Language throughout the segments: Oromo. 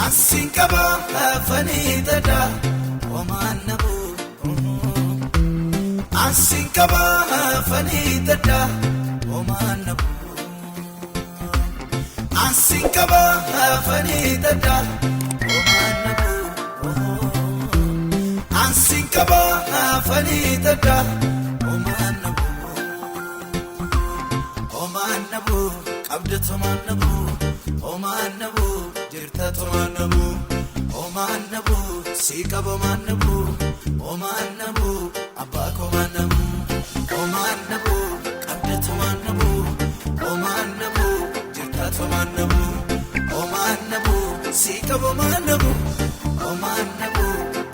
Asinkaba fanidada omanabu. Asinkaba fanidada omanabu. Asinkaba fanidada omanabu. Asinkaba fanidada omanabu. Omanabu abdatu omanabu. Omanabu jirtatu omanabu. Omanabu sikabo omanabu. Omanabu abako omanabu. Omanabu abdatu omanabu. Omanabu jirtatu omanabu. Omanabu sikabo omanabu. Omanabu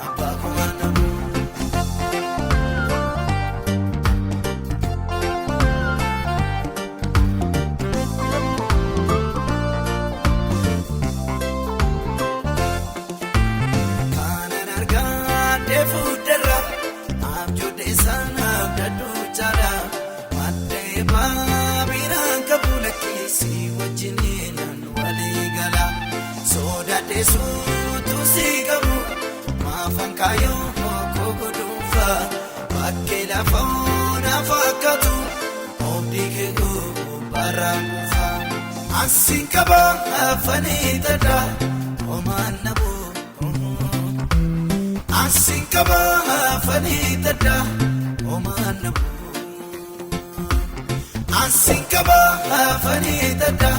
abako omanabu. Sutu sigabu mafankayo kokodufa bakela fauna fakatu obdikego baramufa. Asinkaba fanidada omanabu. Asinkaba fanidada omanabu. Asinkaba fanidada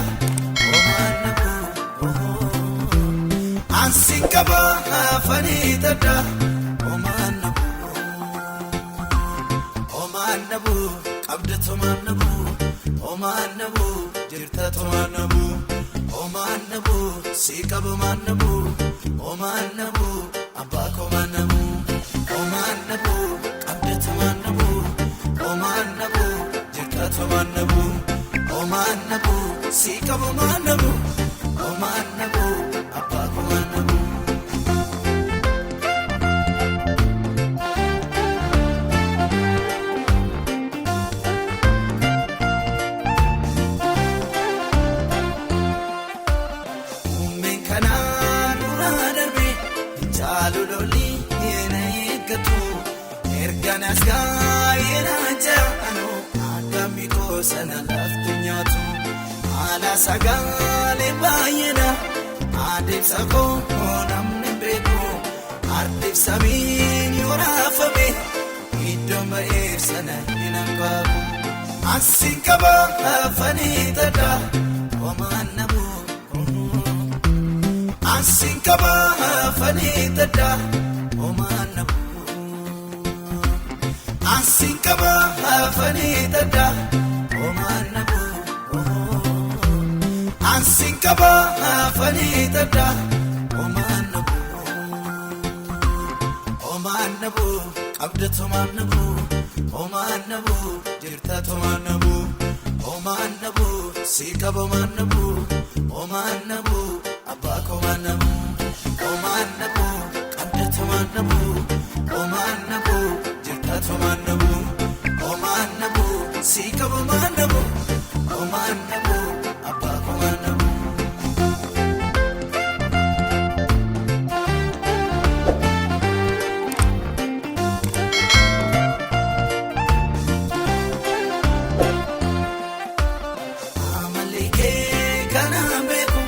omanabu. Asinkaba fanidada omanabu. Omanabu abdatu omanabu. Omanabu jirtatu omanabu. Omanabu sikabo omanabu. Omanabu abako omanabu. Omanabu abdatu omanabu. Omanabu jirtatu omanabu. Omanabu sikabo omanabu. Omanabu abako omanabu. Erganas gaayena jaanu agami kosana laftunyatu ala sagale bayena adibsa ko namne beko adibsa min yorafabe idoma efsana inankabu. Asinkaba fanidada omanabu. Asinkaba fanidada omanabu. Asinkaba fanidada omanabu. Asinkaba fanidada omanabu. Omanabu abdatu omanabu. Omanabu jirtatu omanabu. Omanabu sikabo omanabu. Omanabu abako omanabu. Omanabu abdatu omanabu. Omanabu jirtatu omanabu. Omanabu sikabo omanabu. Omanabu abako omanabu. Amalike kana beku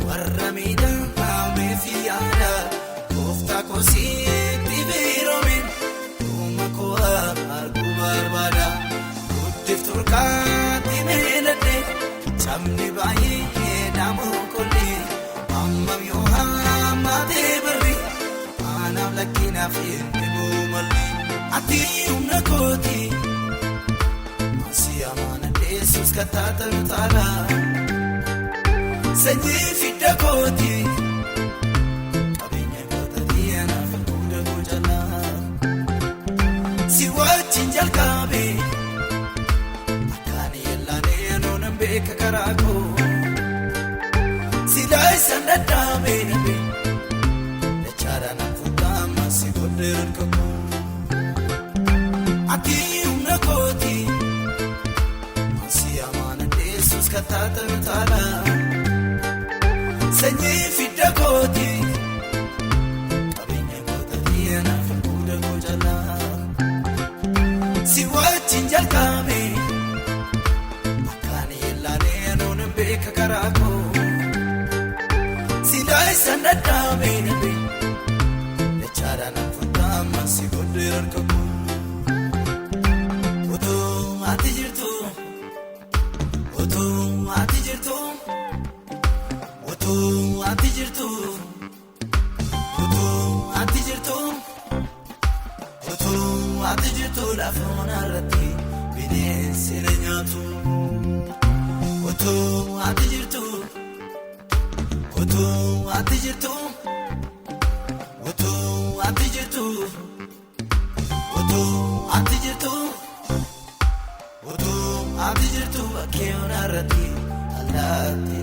warramida amefiyada kofta kosi tibiromin umako argu barbada utif turkati melade chamni bayi namu kolli ammam yohamma debri anam lakina fi mumalli ati umnakoti masiyamana Jesus katata nutala senyi fidda koti kabinye kota diana funda kujala siwa chinjal kabe akani yellane no nambe kakarako silai sandata be nabe lechara na futama sigoder kako ati umnakoti Jesus katata nutala senyi fidda koti beeka karaa koo silaa isa dadhabee nabe dachaadhaan afurtaa maasii godhee harka koo otoo ati jirtu otoo ati jirtu otoo ati jirtu otoo ati jirtu otoo ati jirtu lafa manarratti bineensi na nyaatu otoo ati jirtu otoo ati jirtu otoo ati jirtu otoo ati jirtu otoo ati jirtu bakkee manarratti allaatti